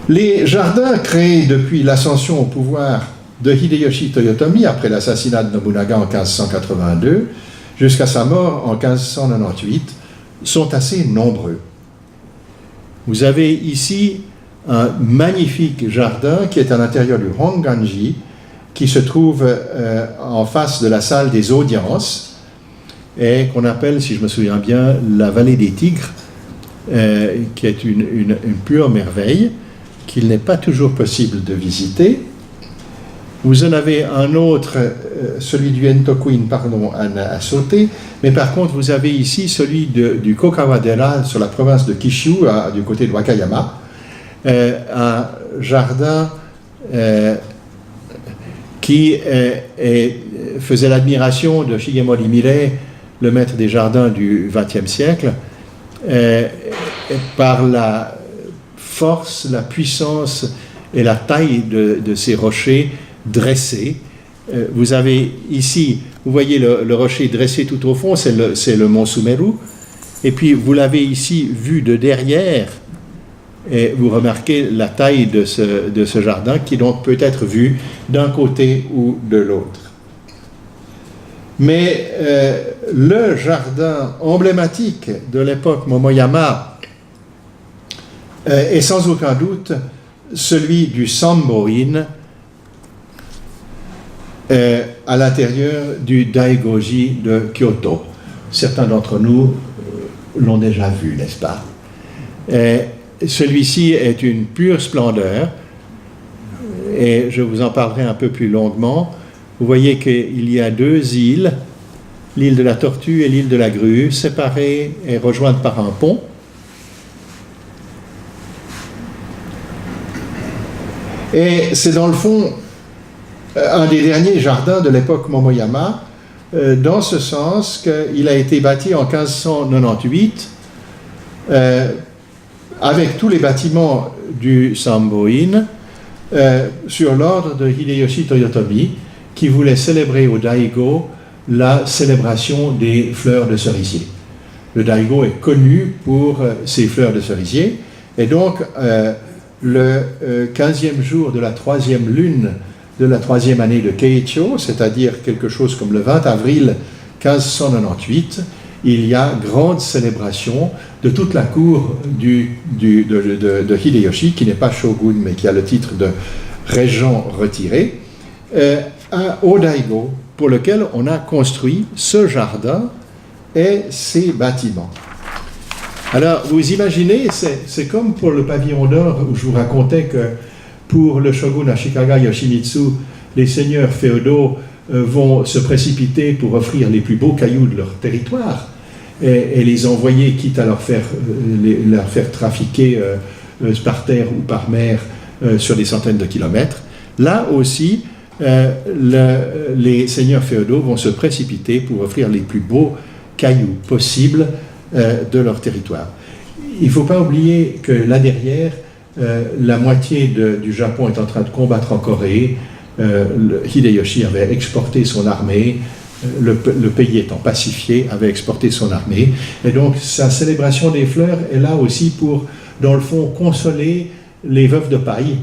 Les jardins créés depuis l'ascension au pouvoir de Hideyoshi Toyotomi après l'assassinat de Nobunaga en 1582 jusqu'à sa mort en 1598 sont assez nombreux. Vous avez ici un magnifique jardin qui est à l'intérieur du Honganji, qui se trouve en face de la salle des audiences et qu'on appelle, si je me souviens bien, la vallée des Tigres, qui est une pure merveille qu'il n'est pas toujours possible de visiter. Vous en avez un autre, celui du Entokuin, à sauter, mais par contre vous avez ici celui du Kokawa-dera sur la province de Kishu, du côté de Wakayama, un jardin qui faisait l'admiration de Shigemori Mirei, le maître des jardins du XXe siècle, par la force, la puissance et la taille de ces rochers dressé. Vous avez ici, vous voyez le rocher dressé tout au fond, c'est le mont Sumeru, et puis vous l'avez ici vu de derrière, et vous remarquez la taille de ce jardin qui donc peut être vu d'un côté ou de l'autre. Mais le jardin emblématique de l'époque Momoyama est sans aucun doute celui du Samboin, à l'intérieur du Daigoji de Kyoto. Certains d'entre nous l'ont déjà vu, n'est-ce pas? Celui-ci est une pure splendeur, et je vous en parlerai un peu plus longuement. Vous voyez qu'il y a 2 îles, l'île de la Tortue et l'île de la Grue, séparées et rejointes par un pont. Et c'est dans le fond un des derniers jardins de l'époque Momoyama, dans ce sens qu'il a été bâti en 1598 avec tous les bâtiments du Samboin sur l'ordre de Hideyoshi Toyotomi, qui voulait célébrer au Daigo la célébration des fleurs de cerisier. Le Daigo est connu pour ses fleurs de cerisier, et donc le 15e jour de la 3e lune de la 3e année de Keicho, c'est-à-dire quelque chose comme le 20 avril 1598, il y a grande célébration de toute la cour de Hideyoshi, qui n'est pas shogun, mais qui a le titre de régent retiré, au Daigo, pour lequel on a construit ce jardin et ces bâtiments. Alors, vous imaginez, c'est comme pour le pavillon d'or, où je vous racontais que pour le shogun Ashikaga Yoshimitsu, les seigneurs féodaux vont se précipiter pour offrir les plus beaux cailloux de leur territoire et les envoyer, quitte à leur faire trafiquer par terre ou par mer sur des centaines de kilomètres. Là aussi, les seigneurs féodaux vont se précipiter pour offrir les plus beaux cailloux possibles de leur territoire. Il ne faut pas oublier que là derrière, la moitié du Japon est en train de combattre en Corée. Hideyoshi avait exporté son armée, le pays étant pacifié, avait exporté son armée. Et donc sa célébration des fleurs est là aussi pour, dans le fond, consoler les veuves de paille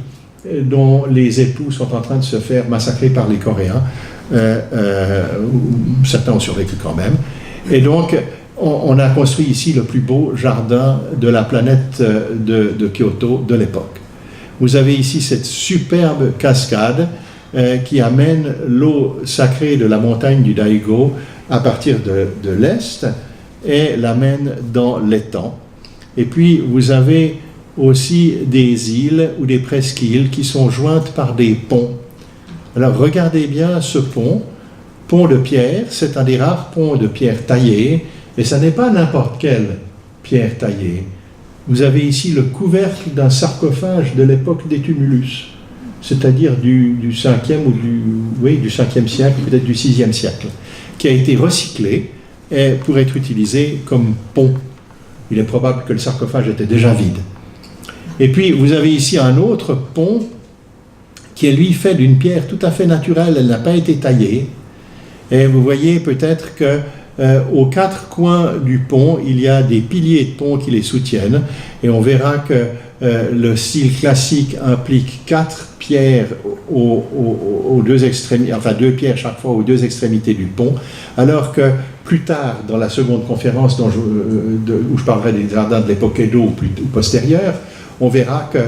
dont les époux sont en train de se faire massacrer par les Coréens. Certains ont survécu quand même. Et donc, on a construit ici le plus beau jardin de la planète de Kyoto de l'époque. Vous avez ici cette superbe cascade qui amène l'eau sacrée de la montagne du Daigo à partir de l'est et l'amène dans l'étang. Et puis, vous avez aussi des îles ou des presqu'îles qui sont jointes par des ponts. Alors, regardez bien ce pont de pierre, c'est un des rares ponts de pierre taillée. Et ce n'est pas n'importe quelle pierre taillée. Vous avez ici le couvercle d'un sarcophage de l'époque des tumulus, c'est-à-dire du 5e ou du 5e siècle, peut-être du 6e siècle, qui a été recyclé pour être utilisé comme pont. Il est probable que le sarcophage était déjà vide. Et puis, vous avez ici un autre pont qui est lui fait d'une pierre tout à fait naturelle, elle n'a pas été taillée. Et vous voyez peut-être que aux quatre coins du pont, il y a des piliers de pont qui les soutiennent, et on verra que le style classique implique 4 pierres aux deux extrémités, enfin 2 pierres chaque fois aux 2 extrémités du pont, alors que plus tard, dans la seconde conférence où je parlerai des jardins de l'époque Edo ou postérieure, on verra que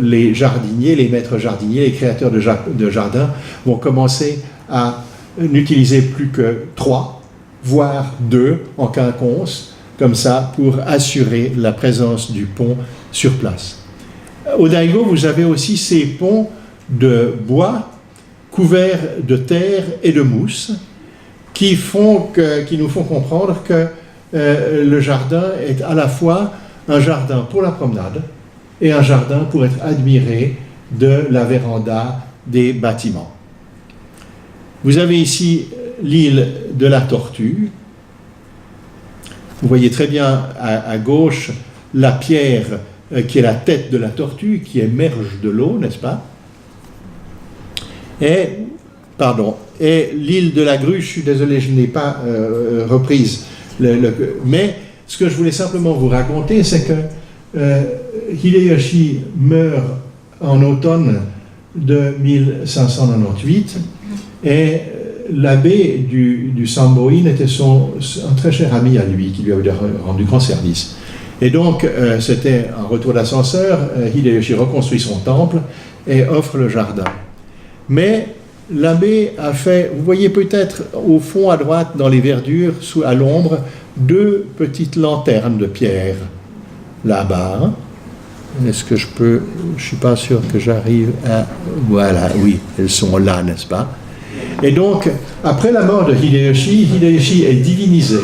les jardiniers, les maîtres jardiniers, les créateurs de jardins vont commencer à n'utiliser plus que 3, voire 2 en quinconce, comme ça, pour assurer la présence du pont sur place. Au Daigo, vous avez aussi ces ponts de bois couverts de terre et de mousse qui nous font comprendre que le jardin est à la fois un jardin pour la promenade et un jardin pour être admiré de la véranda des bâtiments. Vous avez ici l'île de la Tortue. Vous voyez très bien à gauche la pierre qui est la tête de la tortue qui émerge de l'eau, n'est-ce pas? Et l'île de la Grue, je suis désolé, je n'ai pas reprise. Mais ce que je voulais simplement vous raconter, c'est que Hideyoshi meurt en automne de 1598 et l'abbé du Sanboin était un très cher ami à lui, qui lui avait rendu grand service. Et donc, c'était un retour d'ascenseur, Hideyoshi reconstruit son temple et offre le jardin. Mais l'abbé a fait, vous voyez peut-être au fond à droite, dans les verdures, à l'ombre, 2 petites lanternes de pierre, là-bas. Est-ce que je ne suis pas sûr que j'arrive à... Voilà, oui, elles sont là, n'est-ce pas? Et donc, après la mort de Hideyoshi, Hideyoshi est divinisé.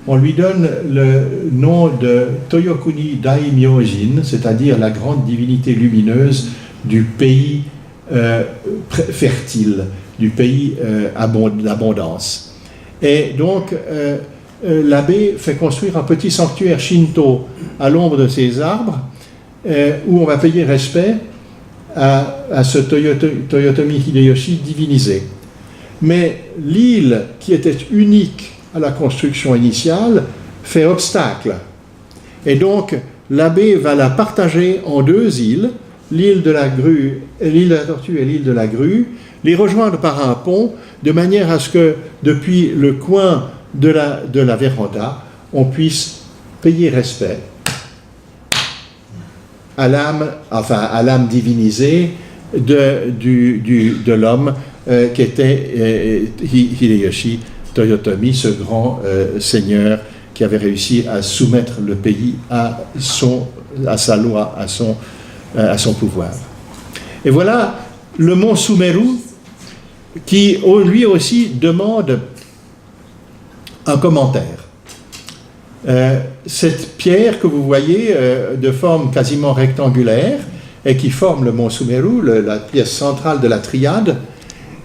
On lui donne le nom de Toyokuni Daimyojin, c'est-à-dire la grande divinité lumineuse du pays fertile, du pays d'abondance. Et donc, l'abbé fait construire un petit sanctuaire Shinto à l'ombre de ces arbres, où on va payer respect à ce Toyotomi Hideyoshi divinisé. Mais l'île qui était unique à la construction initiale fait obstacle. Et donc, l'abbé va la partager en 2 îles, l'île de la Grue, l'île de la Tortue et l'île de la Grue, les rejoindre par un pont, de manière à ce que, depuis le coin de la véranda, on puisse payer respect à l'âme divinisée de l'homme qui était Hideyoshi Toyotomi, ce grand seigneur qui avait réussi à soumettre le pays à sa loi, à son pouvoir. Et voilà le mont Sumeru qui, lui aussi, demande un commentaire. Cette pierre que vous voyez de forme quasiment rectangulaire et qui forme le mont Sumeru, la pièce centrale de la triade,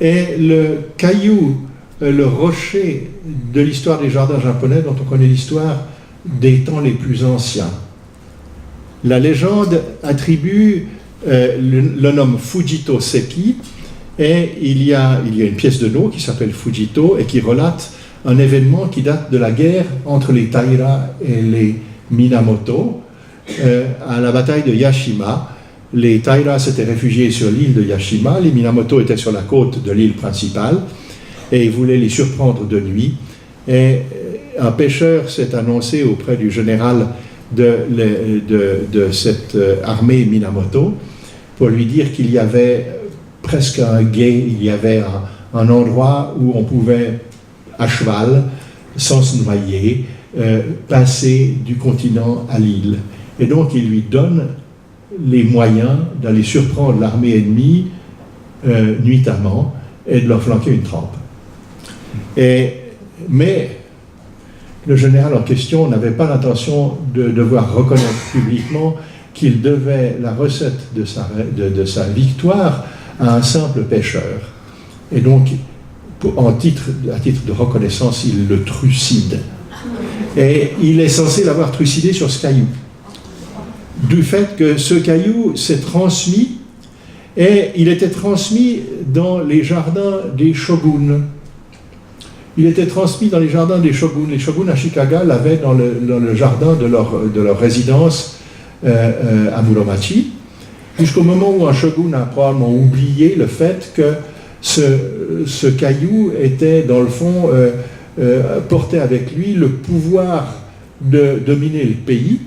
est le caillou, le rocher de l'histoire des jardins japonais dont on connaît l'histoire des temps les plus anciens. La légende attribue le nom Fujito Seki, et il y a une pièce de No qui s'appelle Fujito et qui relate un événement qui date de la guerre entre les Taira et les Minamoto à la bataille de Yashima. Les Taira s'étaient réfugiés sur l'île de Yashima, les Minamoto étaient sur la côte de l'île principale et ils voulaient les surprendre de nuit. Et un pêcheur s'est annoncé auprès du général de cette armée Minamoto pour lui dire qu'il y avait presque un gué, il y avait un endroit où on pouvait, à cheval, sans se noyer, passer du continent à l'île. Et donc il lui donne les moyens d'aller surprendre l'armée ennemie nuitamment et de leur flanquer une trempe. Mais le général en question n'avait pas l'intention de devoir reconnaître publiquement qu'il devait la recette de sa victoire à un simple pêcheur. Et donc, à titre de reconnaissance, il le trucide. Et il est censé l'avoir trucidé sur ce caillou. Du fait que ce caillou s'est transmis, et il était transmis dans les jardins des shoguns. Il était transmis dans les jardins des shoguns. Les shoguns Ashikaga l'avaient dans le jardin de leur résidence à Muromachi, jusqu'au moment où un shogun a probablement oublié le fait que ce caillou était, dans le fond, portait avec lui le pouvoir de dominer le pays.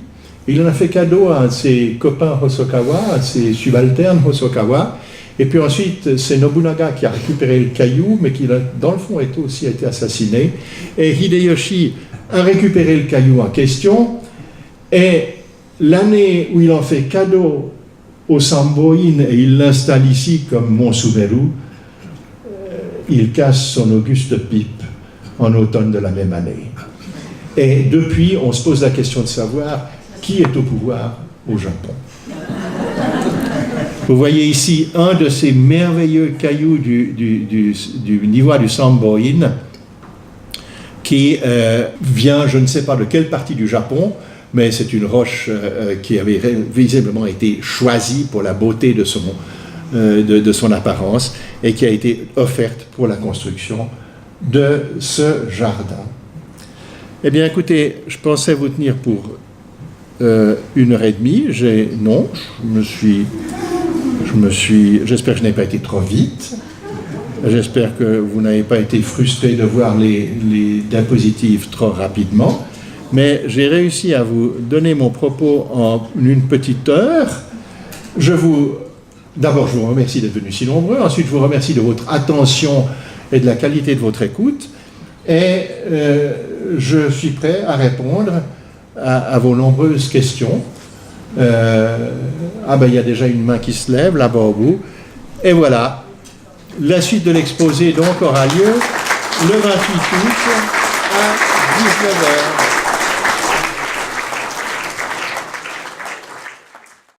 Il en a fait cadeau à un de ses copains Hosokawa, à ses subalternes Hosokawa, et puis ensuite c'est Nobunaga qui a récupéré le caillou, mais qui dans le fond aussi a été assassiné, et Hideyoshi a récupéré le caillou en question, et l'année où il en fait cadeau au Samboin et il l'installe ici comme Mont Sumeru, il casse son auguste pipe en automne de la même année. Et depuis, on se pose la question de savoir qui est au pouvoir au Japon. Vous voyez ici un de ces merveilleux cailloux du niveau du Samboin qui vient, je ne sais pas de quelle partie du Japon, mais c'est une roche qui avait visiblement été choisie pour la beauté de son apparence et qui a été offerte pour la construction de ce jardin. Eh bien, écoutez, je pensais vous tenir pour 1h30. J'espère que je n'ai pas été trop vite. J'espère que vous n'avez pas été frustré de voir les diapositives trop rapidement. Mais j'ai réussi à vous donner mon propos en une petite heure. D'abord, je vous remercie d'être venus si nombreux. Ensuite, je vous remercie de votre attention et de la qualité de votre écoute. Et je suis prêt à répondre à vos nombreuses questions. Il y a déjà une main qui se lève là-bas au bout. Et voilà, la suite de l'exposé donc aura lieu le 28 août à 19h.